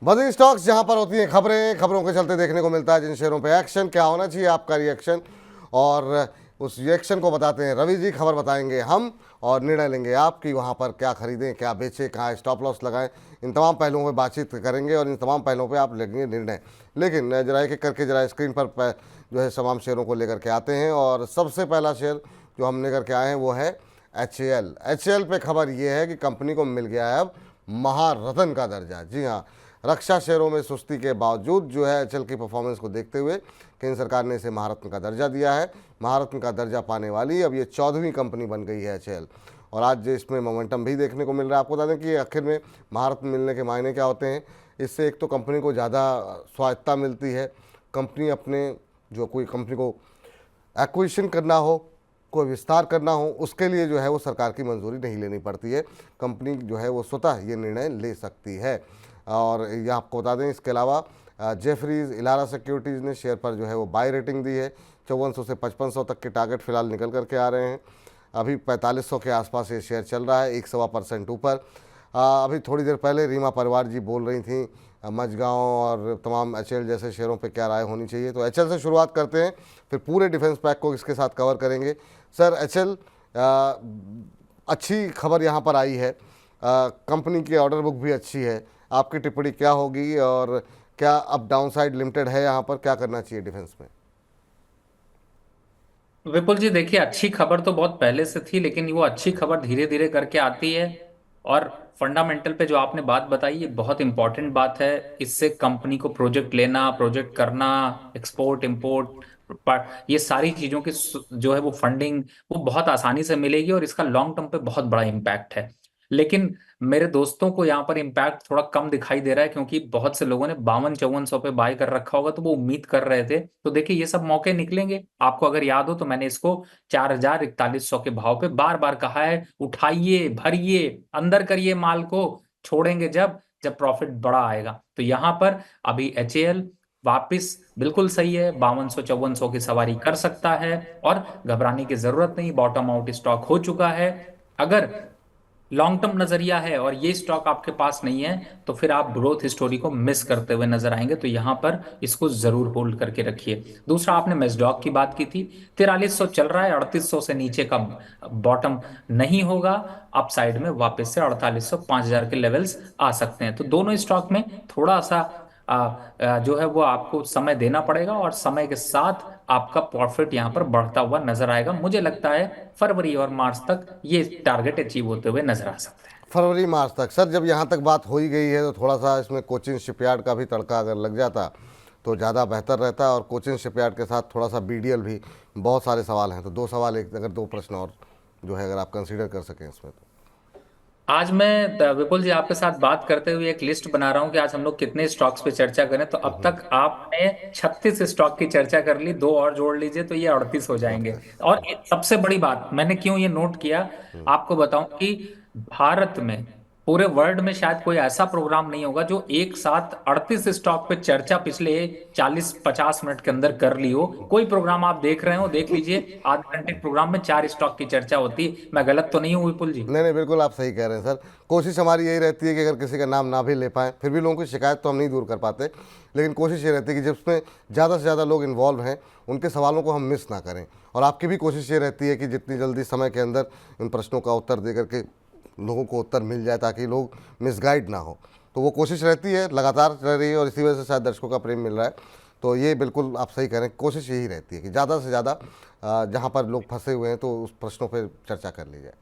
Buzzing stocks जहां पर होती हैं खबरें, खबरों के चलते देखने को मिलता है जिन शेयरों पे एक्शन, क्या होना चाहिए आपका रिएक्शन, और उस रिएक्शन को बताते हैं रवि जी। खबर बताएंगे हम और निर्णय लेंगे आप कि वहाँ पर क्या खरीदें, क्या बेचें, कहाँ स्टॉप लॉस लगाएं। इन तमाम पहलुओं पे बातचीत करेंगे और इन तमाम पहलुओं पे आप लेंगे निर्णय। लेकिन जरा एक एक करके जरा स्क्रीन पर जो है तमाम शेयरों को लेकर के आते हैं। और सबसे पहला शेयर जो हम लेकर के आए हैं वो है HAL। HAL पे खबर ये है कि कंपनी को मिल गया है अब महारत्न का दर्जा। जी हाँ, रक्षा शेयरों में सुस्ती के बावजूद जो है HAL की परफॉर्मेंस को देखते हुए केंद्र सरकार ने इसे महारत्न का दर्जा दिया है। महारत्न का दर्जा पाने वाली अब ये 14वीं कंपनी बन गई है HAL। और आज इसमें मोमेंटम भी देखने को मिल रहा है। आपको बता दें कि आखिर में महारत्न मिलने के मायने क्या होते हैं। इससे एक तो कंपनी को ज़्यादा स्वायत्तता मिलती है। कंपनी अपने जो कोई कंपनी को एक्विजिशन करना हो, कोई विस्तार करना हो, उसके लिए जो है वो सरकार की मंजूरी नहीं लेनी पड़ती है। कंपनी जो है वो स्वतः ये निर्णय ले सकती है। और यह आपको बता दें इसके अलावा जेफरीज इलारा सिक्योरिटीज़ ने शेयर पर जो है वो बाय रेटिंग दी है। 5400 से 5500 तक के टारगेट फिलहाल निकल करके आ रहे हैं। अभी 4500 के आसपास ये शेयर चल रहा है, 1.25% ऊपर। अभी थोड़ी देर पहले रीमा परिवार जी बोल रही थी मझगांव और तमाम HAL जैसे शेयरों पे क्या राय होनी चाहिए। तो HAL से शुरुआत करते हैं, फिर पूरे डिफेंस पैक को इसके साथ कवर करेंगे। सर, HAL अच्छी खबर यहाँ पर आई है, कंपनी की ऑर्डर बुक भी अच्छी है। आपकी टिप्पणी क्या होगी और क्या अब डाउन साइड लिमिटेड है यहाँ पर, क्या करना चाहिए डिफेंस में? विपुल जी देखिए, अच्छी खबर तो बहुत पहले से थी, लेकिन वो अच्छी खबर धीरे धीरे करके आती है। और फंडामेंटल पे जो आपने बात बताई, ये बहुत इंपॉर्टेंट बात है। इससे कंपनी को प्रोजेक्ट लेना, प्रोजेक्ट करना, एक्सपोर्ट इंपोर्ट, ये सारी चीजों की जो है वो फंडिंग वो बहुत आसानी से मिलेगी और इसका लॉन्ग टर्म पे बहुत बड़ा इम्पैक्ट है। लेकिन मेरे दोस्तों को यहाँ पर इम्पैक्ट थोड़ा कम दिखाई दे रहा है, क्योंकि बहुत से लोगों ने 52-5400 पे बाय कर रखा होगा, तो वो उम्मीद कर रहे थे। तो देखिए, ये सब मौके निकलेंगे। आपको अगर याद हो तो मैंने इसको 4000-4100 के भाव पे बार बार कहा है, उठाइए, भरिए, अंदर करिए माल को, छोड़ेंगे जब जब प्रॉफिट बड़ा आएगा। तो यहाँ पर अभी HAL वापिस बिल्कुल सही है, 5200-5400 की सवारी कर सकता है और घबराने की जरूरत नहीं। बॉटम आउट स्टॉक हो चुका है। अगर लॉन्ग टर्म नजरिया है और ये स्टॉक आपके पास नहीं है, तो फिर आप ग्रोथ स्टोरी को मिस करते हुए नजर आएंगे। तो यहां पर इसको जरूर होल्ड करके रखिए। दूसरा, आपने मेजडॉक की बात की थी। 4300 चल रहा है, 3800 से नीचे का बॉटम नहीं होगा। अप साइड में वापस से 4800 5000 के लेवल्स आ सकते हैं। तो दोनों स्टॉक में थोड़ा सा जो है वो आपको समय देना पड़ेगा, और समय के साथ आपका प्रॉफिट यहाँ पर बढ़ता हुआ नजर आएगा। मुझे लगता है फरवरी और मार्च तक ये टारगेट अचीव होते हुए नजर आ सकते हैं। फरवरी मार्च तक। सर, जब यहाँ तक बात हो ही गई है तो थोड़ा सा इसमें कोचिन शिपयार्ड का भी तड़का अगर लग जाता तो ज़्यादा बेहतर रहता। और कोचिन शिपयार्ड के साथ थोड़ा सा BDL भी, बहुत सारे सवाल हैं। तो दो सवाल, एक अगर दो प्रश्न और जो है अगर आप कंसीडर कर सकें इसमें तो। आज मैं विपुल जी आपके साथ बात करते हुए एक लिस्ट बना रहा हूं कि आज हम लोग कितने स्टॉक्स पे चर्चा करें। तो अब तक आपने 36 स्टॉक की चर्चा कर ली, दो और जोड़ लीजिए तो ये 38 हो जाएंगे। अड़तीस। और सबसे बड़ी बात मैंने क्यों ये नोट किया, आपको बताऊं कि भारत में, पूरे वर्ल्ड में शायद कोई ऐसा प्रोग्राम नहीं होगा जो एक साथ 38 स्टॉक पे चर्चा पिछले 40-50 मिनट के अंदर कर ली हो। कोई प्रोग्राम आप देख रहे हो, देख लीजिए, आधे घंटे के प्रोग्राम में 4 स्टॉक की चर्चा होती। मैं गलत तो नहीं हूँ विपुल जी? नहीं नहीं, बिल्कुल आप सही कह रहे हैं सर। कोशिश हमारी यही रहती है कि अगर किसी का नाम ना भी ले पाएँ, फिर भी लोगों की शिकायत तो हम नहीं दूर कर पाते, लेकिन कोशिश ये रहती है कि जिसमें ज़्यादा से ज़्यादा लोग इन्वॉल्व हैं उनके सवालों को हम मिस ना करें। और आपकी भी कोशिश ये रहती है कि जितनी जल्दी समय के अंदर इन प्रश्नों का उत्तर दे करके लोगों को उत्तर मिल जाए, ताकि लोग मिसगाइड ना हो। तो वो कोशिश रहती है, लगातार रह रही है, और इसी वजह से शायद दर्शकों का प्रेम मिल रहा है। तो ये बिल्कुल आप सही कह रहे हैं, कोशिश यही रहती है कि ज़्यादा से ज़्यादा जहाँ पर लोग फंसे हुए हैं तो उस प्रश्नों पर चर्चा कर ली जाए।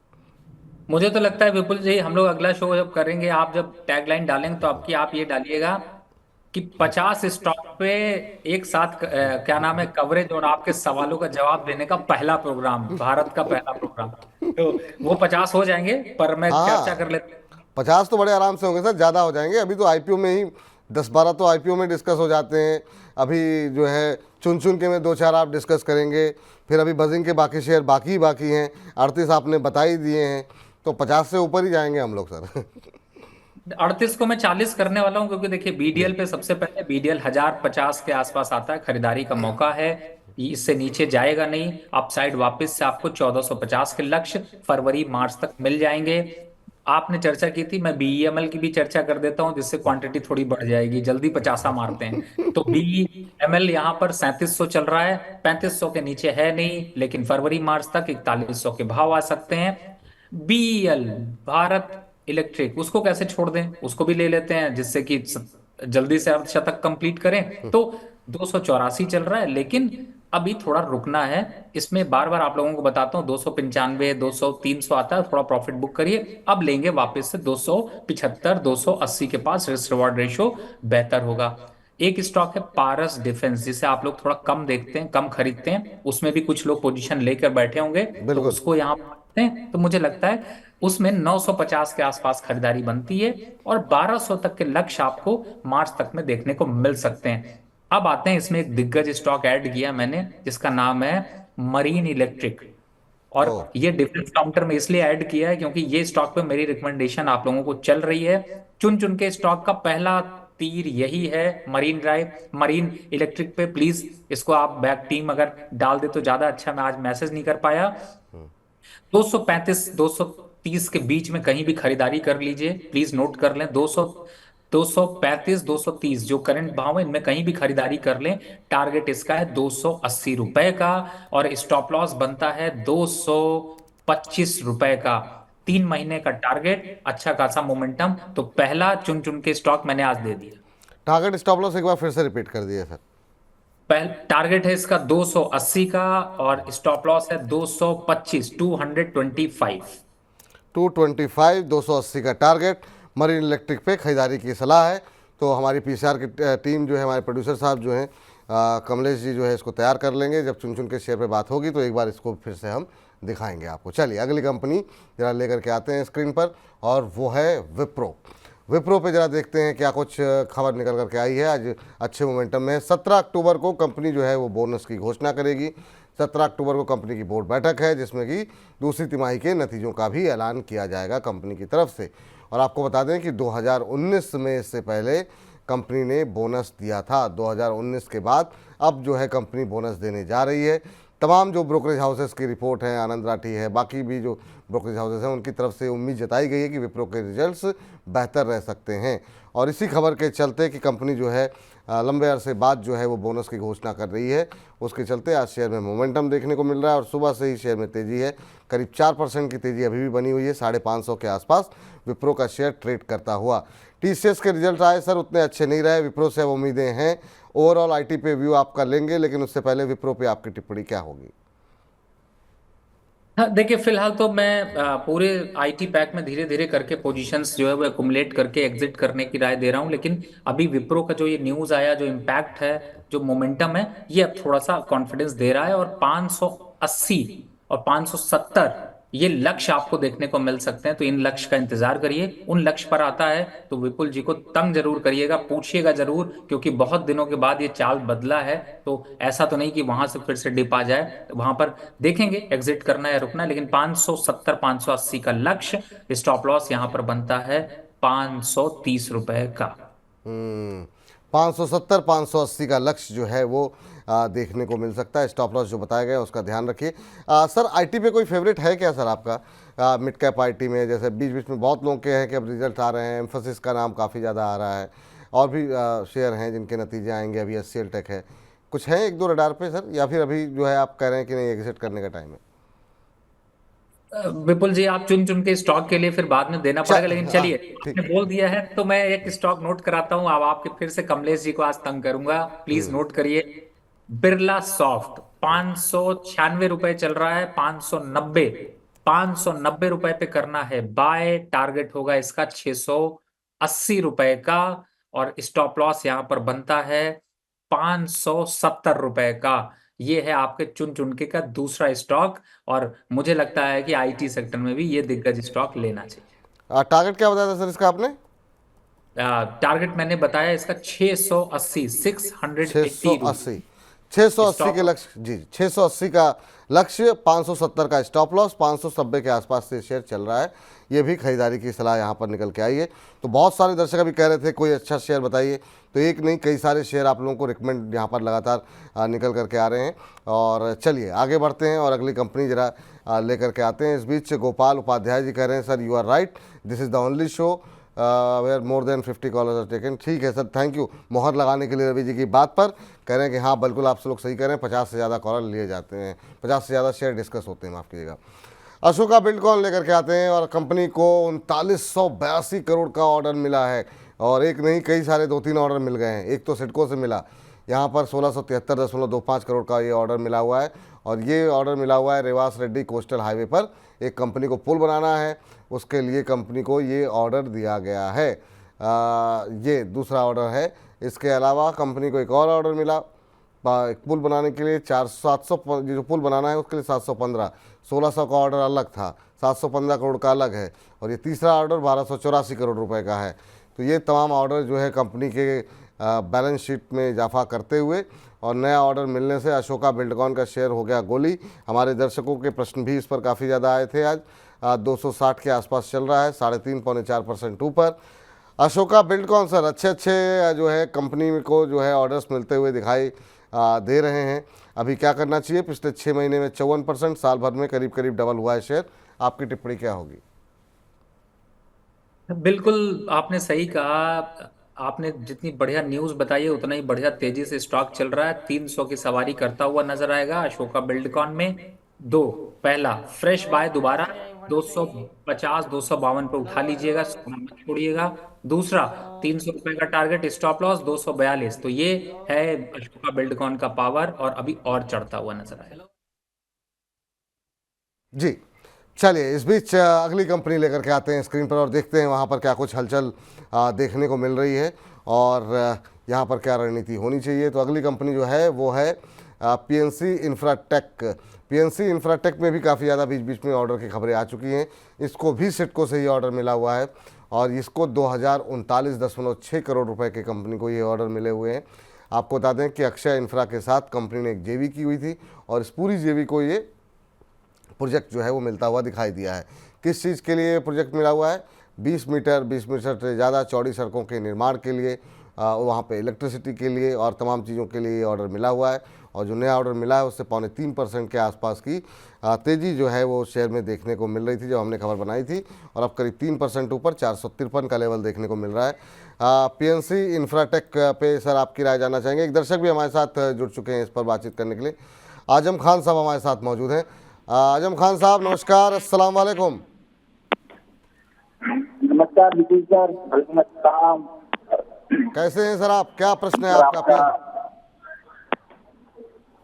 मुझे तो लगता है विपुल जी, हम लोग अगला शो जब करेंगे, आप जब टैगलाइन डालेंगे तो आपकी आप ये डालिएगा कि 50 स्टॉक पे एक साथ क्या नाम है, कवरेज और आपके सवालों का जवाब देने का पहला प्रोग्राम, भारत का पहला प्रोग्राम। तो वो 50 हो जाएंगे, पर मैं चर्चा हाँ, कर लेता 50 तो बड़े आराम से होंगे सर, ज़्यादा हो जाएंगे। अभी तो IPO में ही 10-12 तो IPO में डिस्कस हो जाते हैं। अभी जो है चुन चुन के में दो चार आप डिस्कस करेंगे। फिर अभी बजिंग के बाकी शेयर बाकी ही बाकी हैं, 38 आपने बता ही दिए हैं। तो 50 से ऊपर ही जाएंगे हम लोग सर। 38 को मैं 40 करने वाला हूँ, क्योंकि देखिए जी। BDL पे सबसे पहले BDL 1050 के आसपास आता है, खरीदारी का मौका है। इससे नीचे जाएगा नहीं। अपसाइड वापस से आपको 1450 के लक्ष्य फरवरी मार्च तक मिल जाएंगे। आपने चर्चा की थी, मैं बीईएमएल की भी चर्चा कर देता हूं जिससे क्वांटिटी थोड़ी बढ़ जाएगी, जल्दी 50 मारते हैं। तो बीईएमएल यहाँ पर 3700 चल रहा है, 3500 के नीचे है नहीं, लेकिन फरवरी मार्च तक 4100 के भाव आ सकते हैं। बीईएल, भारत इलेक्ट्रिक, उसको कैसे छोड़ दें, उसको भी ले लेते हैं जिससे कि जल्दी से अर्धशतक कंप्लीट करें। तो 284 चल रहा है, लेकिन अभी थोड़ा रुकना है इसमें। बार बार आप लोगों को बताता हूँ, 295, 200, 300 आता है, थोड़ा प्रॉफिट बुक करिए। अब लेंगे वापस से 275, 280 के पास रिस्क रिवॉर्ड रेशियो बेहतर होगा। एक स्टॉक है पारस डिफेंस, जिसे आप लोग थोड़ा कम देखते हैं, कम खरीदते हैं, उसमें भी कुछ लोग पोजीशन लेकर बैठे होंगे, तो बिल्कुल। उसको यहाँ पर हैं। तो मुझे लगता है उसमें 950 के आसपास खरीदारी बनती है, और 1200 तक के लक्ष्य आपको मार्च तक में देखने को मिल सकते हैं। अब आते हैं, इसमें एक दिग्गज स्टॉक ऐड किया मैंने जिसका नाम है मरीन इलेक्ट्रिक। और ओ, ये डिफेंस काउंटर में इसलिए ऐड किया है क्योंकि ये स्टॉक पे मेरी रिकमेंडेशन आप लोगों को चल रही है। चुन चुन के स्टॉक का पहला तीर यही है, मरीन ड्राइव, मरीन इलेक्ट्रिक पे। प्लीज इसको आप बैक टीम अगर डाल दे तो ज्यादा अच्छा, मैं आज मैसेज नहीं कर पाया। 235 230 के बीच में कहीं भी खरीदारी कर लीजिए, प्लीज नोट कर लें। 235 230 जो करंट भाव है, इनमें कहीं भी खरीदारी कर लें। टारगेट इसका है 280 रुपए का, और स्टॉप लॉस बनता है 225 रुपए का। 3 महीने का टारगेट, अच्छा खासा मोमेंटम। तो पहला चुन चुन के स्टॉक मैंने आज दे दिया। टारगेट स्टॉप लॉस एक बार फिर से रिपीट कर दिए सर। पहल टारगेट है इसका 280 का, और स्टॉप लॉस है 225, 225। 225, 280 का टारगेट। मरीन इलेक्ट्रिक पे खरीदारी की सलाह है। तो हमारी पीसीआर की टीम जो है, हमारे प्रोड्यूसर साहब जो हैं, कमलेश जी जो है, इसको तैयार कर लेंगे। जब चुन चुन के शेयर पे बात होगी तो एक बार इसको फिर से हम दिखाएंगे आपको। चलिए अगली कंपनी जरा लेकर के आते हैं स्क्रीन पर, और वो है विप्रो। विप्रो पे जरा देखते हैं क्या कुछ खबर निकल करके आई है। आज अच्छे मोमेंटम में है। 17 अक्टूबर को कंपनी जो है वो बोनस की घोषणा करेगी। 17 अक्टूबर को कंपनी की बोर्ड बैठक है, जिसमें कि दूसरी तिमाही के नतीजों का भी ऐलान किया जाएगा कंपनी की तरफ से। और आपको बता दें कि 2019 में इससे पहले कंपनी ने बोनस दिया था। 2019 के बाद अब जो है कंपनी बोनस देने जा रही है। तमाम जो ब्रोकरेज हाउसेस की रिपोर्ट है, आनंद राठी है, बाकी भी जो ब्रोकरेज हाउसेस हैं, उनकी तरफ से उम्मीद जताई गई है कि विप्रो के रिजल्ट्स बेहतर रह सकते हैं। और इसी खबर के चलते कि कंपनी जो है लंबे अरसे बाद जो है वो बोनस की घोषणा कर रही है, उसके चलते आज शेयर में मोमेंटम देखने को मिल रहा है। और सुबह से ही शेयर में तेज़ी है, करीब 4% की तेज़ी अभी भी बनी हुई है। 550 के आसपास विप्रो का शेयर ट्रेड करता हुआ। टीसीएस के रिजल्ट आए सर, उतने अच्छे नहीं रहे। विप्रो से अब उम्मीदें हैं। ओवरऑल आईटी पे व्यू आपका लेंगे, लेकिन उससे पहले विप्रो पे आपकी टिप्पणी क्या होगी? हाँ देखिए, फिलहाल तो मैं पूरे आईटी पैक में धीरे धीरे करके पोजीशंस जो है वो एक्युमुलेट करके एग्जिट करने की राय दे रहा हूँ। लेकिन अभी विप्रो का जो ये न्यूज़ आया, जो इम्पैक्ट है, जो मोमेंटम है, ये अब थोड़ा सा कॉन्फिडेंस दे रहा है। और 580 और 570 ये लक्ष्य आपको देखने को मिल सकते हैं। तो इन लक्ष्य का इंतजार करिए। उन लक्ष्य पर आता है तो विपुल जी को तंग जरूर करिएगा, पूछिएगा जरूर, क्योंकि बहुत दिनों के बाद ये चाल बदला है। तो ऐसा तो नहीं कि वहां से फिर से डिप आ जाए, तो वहां पर देखेंगे एग्जिट करना है या रुकना है। लेकिन 570 580 का लक्ष्य, स्टॉप लॉस यहां पर बनता है 530 रुपए का। 570 580 का लक्ष्य जो है वो देखने को मिल सकता है। स्टॉप लॉस जो बताया गया है उसका ध्यान रखिए। सर आईटी पे कोई फेवरेट है क्या सर आपका? मिड कैप आईटी में जैसे बीच बीच में बहुत लोगों के हैं कि अब रिजल्ट आ रहे हैं, एम्फोसिस का नाम काफ़ी ज़्यादा आ रहा है, और भी शेयर हैं जिनके नतीजे आएंगे। अभी एचसीएल टेक है, कुछ है एक दो रडार पे सर, या फिर अभी जो है आप कह रहे हैं कि नहीं एग्जिट करने का टाइम है? विपुल जी, आप चुन चुन के स्टॉक के लिए फिर बाद में देना पड़ेगा, लेकिन हाँ, चलिए, आपने ठीक। बोल दिया है तो मैं एक स्टॉक नोट कराता हूं। अब आपके फिर से कमलेश जी को आज तंग करूंगा, प्लीज नोट करिए। बिरला सॉफ्ट 596 रुपए चल रहा है। 590 रुपए पे करना है बाय। टारगेट होगा इसका 680 रुपए का, और स्टॉप लॉस यहां पर बनता है 570 रुपए का। ये है आपके चुन चुन के का दूसरा स्टॉक, और मुझे लगता है कि आईटी सेक्टर में भी ये दिग्गज स्टॉक लेना चाहिए। टारगेट क्या बताया था सर इसका आपने? टारगेट मैंने बताया इसका 680, 680 रुपीज। 680, 680 के स्टॉप लक्ष्य जी, 680 का लक्ष्य 570 का स्टॉप लॉस, 590 के आसपास से शेयर चल रहा है। ये भी खरीदारी की सलाह यहाँ पर निकल के आई है। तो बहुत सारे दर्शक अभी कह रहे थे कोई अच्छा शेयर बताइए, तो एक नहीं कई सारे शेयर आप लोगों को रिकमेंड यहाँ पर लगातार निकल करके आ रहे हैं। और चलिए आगे बढ़ते हैं और अगली कंपनी जरा लेकर के आते हैं। इस बीच गोपाल उपाध्याय जी कह रहे हैं sir you are right, this is the only show where more than 50 callers are taken. ठीक है सर, थैंक यू मोहर लगाने के लिए रवि जी की बात पर। कह रहे हैं कि हाँ बिल्कुल आप लोग सही कह रहे हैं, 50 से ज़्यादा कॉलर लिए जाते हैं, 50 से ज़्यादा शेयर डिस्कस होते हैं, माफ़ कीजिएगा। अशोका बिल्डकॉन लेकर के आते हैं और कंपनी को 3982 करोड़ का ऑर्डर मिला है। और एक नहीं कई सारे 2-3 ऑर्डर मिल गए हैं। एक तो सिडको से मिला, यहाँ पर 1673.25 करोड़ का ये ऑर्डर मिला हुआ है। और ये ऑर्डर मिला हुआ है रेवास रेड्डी कोस्टल हाईवे पर, एक कंपनी को पुल बनाना है, उसके लिए कंपनी को ये ऑर्डर दिया गया है। ये दूसरा ऑर्डर है। इसके अलावा कंपनी को एक और ऑर्डर मिला पुल बनाने के लिए 700 जो पुल बनाना है उसके लिए 715, 1600 का ऑर्डर अलग था, 715 करोड़ का अलग है। और ये तीसरा ऑर्डर 1284 करोड़ रुपए का है। तो ये तमाम ऑर्डर जो है कंपनी के बैलेंस शीट में इजाफा करते हुए और नया ऑर्डर मिलने से अशोका बिल्डकॉन का शेयर हो गया गोली। हमारे दर्शकों के प्रश्न भी इस पर काफ़ी ज़्यादा आए थे। आज 260 के आसपास चल रहा है, 3.5-4% ऊपर। अशोका बिल्डकॉन सर अच्छे जो है कंपनी को जो है ऑर्डर्स मिलते हुए दिखाई दे रहे हैं। अभी क्या करना चाहिए? पिछले 6 महीने में 54%, साल भर में करीब करीब डबल हुआ है शेयर। आपकी टिप्पणी क्या होगी? बिल्कुल आपने सही कहा। आपने जितनी बढ़िया न्यूज़ बताई है उतना ही बढ़िया तेजी से स्टॉक चल रहा है। 300 की सवारी करता हुआ नजर आएगा अशोका बिल्डकॉन में। दो, पहला फ्रेश बाय दोबारा 250 252 पे उठा लीजिएगा, सोना मत छोड़िएगा। दूसरा, 300 रुपए का टारगेट, स्टॉप लॉस 242। तो ये है अशोका बिल्डकॉन का पावर, और अभी और चढ़ता हुआ नजर आएगा। जी चलिए, इस बीच अगली कंपनी लेकर के आते हैं स्क्रीन पर और देखते हैं वहाँ पर क्या कुछ हलचल देखने को मिल रही है और यहाँ पर क्या रणनीति होनी चाहिए। तो अगली कंपनी जो है वो है पीएनसी इंफ्राटेक। पीएनसी इंफ्राटेक में भी काफ़ी ज़्यादा बीच बीच में ऑर्डर की खबरें आ चुकी हैं। इसको भी सिडको से ही ऑर्डर मिला हुआ है और इसको 2039.6 करोड़ रुपए के कंपनी को ये ऑर्डर मिले हुए हैं। आपको बता दें कि अक्षय इंफ्रा के साथ कंपनी ने एक जेवी की हुई थी और इस पूरी जेवी को ये प्रोजेक्ट जो है वो मिलता हुआ दिखाई दिया है। किस चीज़ के लिए प्रोजेक्ट मिला हुआ है? 20 मीटर से ज़्यादा चौड़ी सड़कों के निर्माण के लिए, वहाँ पे इलेक्ट्रिसिटी के लिए और तमाम चीज़ों के लिए ऑर्डर मिला हुआ है। और जो नया ऑर्डर मिला है उससे 3.25% के आसपास की तेज़ी जो है वो शेयर में देखने को मिल रही थी जब हमने खबर बनाई थी, और अब करीब 3% ऊपर 453 का लेवल देखने को मिल रहा है। पीएनसी इंफ्राटेक पे सर आपकी राय जानना चाहेंगे। एक दर्शक भी हमारे साथ जुड़ चुके हैं इस पर बातचीत करने के लिए। आजम खान साहब हमारे साथ मौजूद हैं। आजम खान साहब नमस्कार, अस्सलाम वालेकुम। नमस्कार विपुल सर, वालेकुम अस्सलाम। कैसे हैं सर आप? क्या प्रश्न है आपका?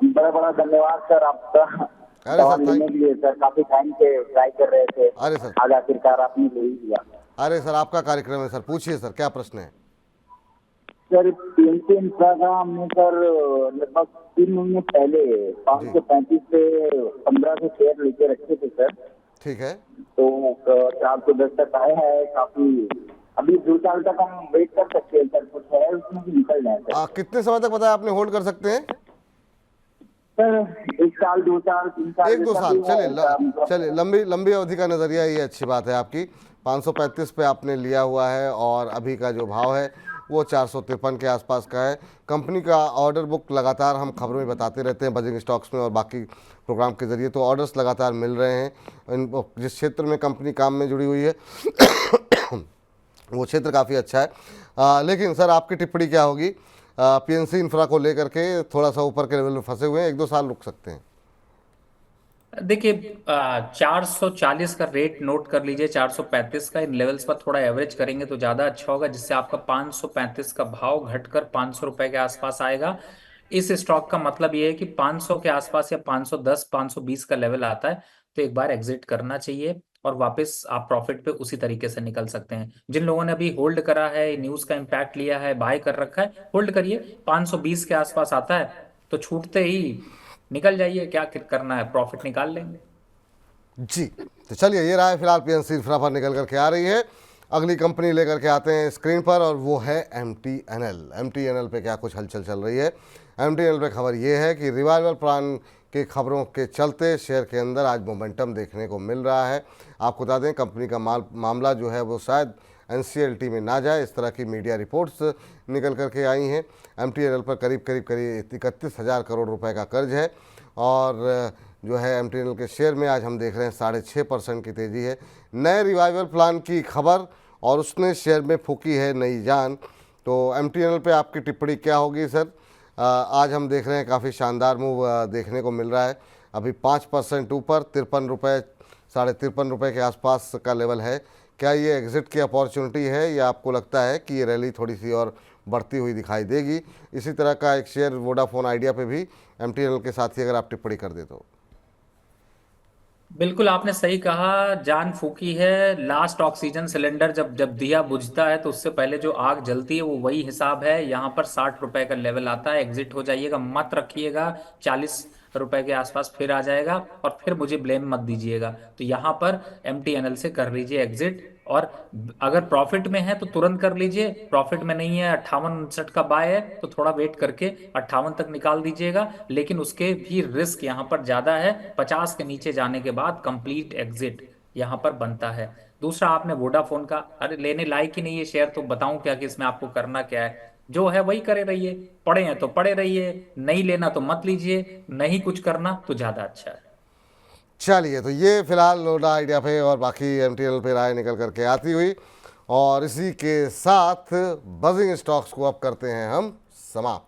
बड़ा बड़ा धन्यवाद सर आपका अरे सवाल सर लेने के लिए। सर काफी टाइम से ट्राई कर रहे थे, अरे सर आज आखिरकार आपने ले ही लिया। अरे सर आपका कार्यक्रम है सर, पूछिए सर क्या प्रश्न है? सर पीएनसी इंफ्रा का हमने सर लगभग 3 महीने पहले 535 से 15 से शेयर लेके रखे थे सर। ठीक है। तो 410 तक आए हैं। काफी अभी 2 साल तक हम वेट कर सकते हैं सर, कुछ है उसमें भी निकल जाए सर। कितने समय तक बताया आपने होल्ड कर सकते हैं? सर 1 साल 2 साल 3 साल 1-2 साल, मतलब चलिए लंबी अवधि का नज़रिया, ये अच्छी बात है आपकी। 535 पे आपने लिया हुआ है और अभी का जो भाव है वो 453 के आसपास का है। कंपनी का ऑर्डर बुक लगातार हम खबरों में बताते रहते हैं बजिंग स्टॉक्स में और बाकी प्रोग्राम के ज़रिए, तो ऑर्डर्स लगातार मिल रहे हैं। जिस क्षेत्र में कंपनी काम में जुड़ी हुई है वो क्षेत्र काफ़ी अच्छा है। लेकिन सर आपकी टिप्पणी क्या होगी? पीएनसी इंफ्रा को लेकर के थोड़ा सा ऊपर के लेवल में फंसे हुए हैं, 1-2 साल रुक सकते हैं। देखिए 440 का रेट नोट कर लीजिए, 435 का। इन लेवल्स पर थोड़ा एवरेज करेंगे तो ज्यादा अच्छा होगा, जिससे आपका 535 का भाव घटकर 500 रुपए के आसपास आएगा। इस स्टॉक का मतलब ये है कि 500 के आसपास या 510 520 का लेवल आता है तो एक बार एग्जिट करना चाहिए और वापस आप प्रॉफिट पे उसी तरीके से निकल सकते हैं। जिन लोगों ने अभी होल्ड करा है, न्यूज का इम्पैक्ट लिया है, बाय कर रखा है, होल्ड करिए। 520 के आसपास आता है तो छूटते ही निकल जाइए, क्या करना है, प्रॉफिट निकाल लेंगे। जी तो चलिए, ये रहा है फिलहाल पीएनसी इंफ्रा पर निकल करके आ रही है। अगली कंपनी लेकर के आते हैं स्क्रीन पर और वो है एमटीएनएल। एमटीएनएल पे क्या कुछ हलचल चल रही है? MTNL पे खबर ये है कि रिवाइवल प्लान के खबरों के चलते शेयर के अंदर आज मोमेंटम देखने को मिल रहा है। आपको बता दें कंपनी का मामला जो है वो शायद NCLT में ना जाए, इस तरह की मीडिया रिपोर्ट्स निकल करके आई हैं। MTNL पर करीब 31,000 करोड़ रुपए का कर्ज है और जो है MTNL के शेयर में आज हम देख रहे हैं 6.5% की तेज़ी है। नए रिवाइवल प्लान की खबर और उसने शेयर में फूकी है नई जान। तो MTNL पे आपकी टिप्पणी क्या होगी सर? आज हम देख रहे हैं काफ़ी शानदार मूव देखने को मिल रहा है, अभी 5% ऊपर 53 रुपये 53.5 रुपये के आसपास का लेवल है। क्या ये एग्जिट की अपॉर्चुनिटी है या आपको लगता है कि ये रैली थोड़ी सी और बढ़ती हुई दिखाई देगी? इसी तरह का एक शेयर वोडाफोन आइडिया पे भी MTNL के साथ ही अगर आप टिप्पणी कर दे तो। बिल्कुल आपने सही कहा, जान फूकी है। लास्ट ऑक्सीजन सिलेंडर जब जब दिया बुझता है तो उससे पहले जो आग जलती है वो वही हिसाब है। यहाँ पर 60 रुपए का लेवल आता है, एग्जिट हो जाइएगा, मत रखिएगा। 40 रुपए के आसपास फिर आ जाएगा और फिर मुझे ब्लेम मत दीजिएगा। तो यहाँ पर MTNL से कर लीजिए एग्जिट, और अगर प्रॉफिट में है तो तुरंत कर लीजिए। प्रॉफिट में नहीं है, 58-59 का बाय है, तो थोड़ा वेट करके 58 तक निकाल दीजिएगा। लेकिन उसके भी रिस्क यहाँ पर ज्यादा है, 50 के नीचे जाने के बाद कंप्लीट एग्जिट यहाँ पर बनता है। दूसरा, आपने वोडाफोन का, अरे लेने लायक ही नहीं है शेयर, तो बताऊं क्या कि इसमें आपको करना क्या है? जो है वही करे रहिए, पड़े हैं तो पड़े रहिए, नहीं लेना तो मत लीजिए, नहीं कुछ करना तो ज्यादा अच्छा है। चलिए, तो ये फिलहाल लोडा आइडिया पे और बाकी MTNL पे राय निकल करके आती हुई, और इसी के साथ बजिंग स्टॉक्स को अब करते हैं हम समाप्त।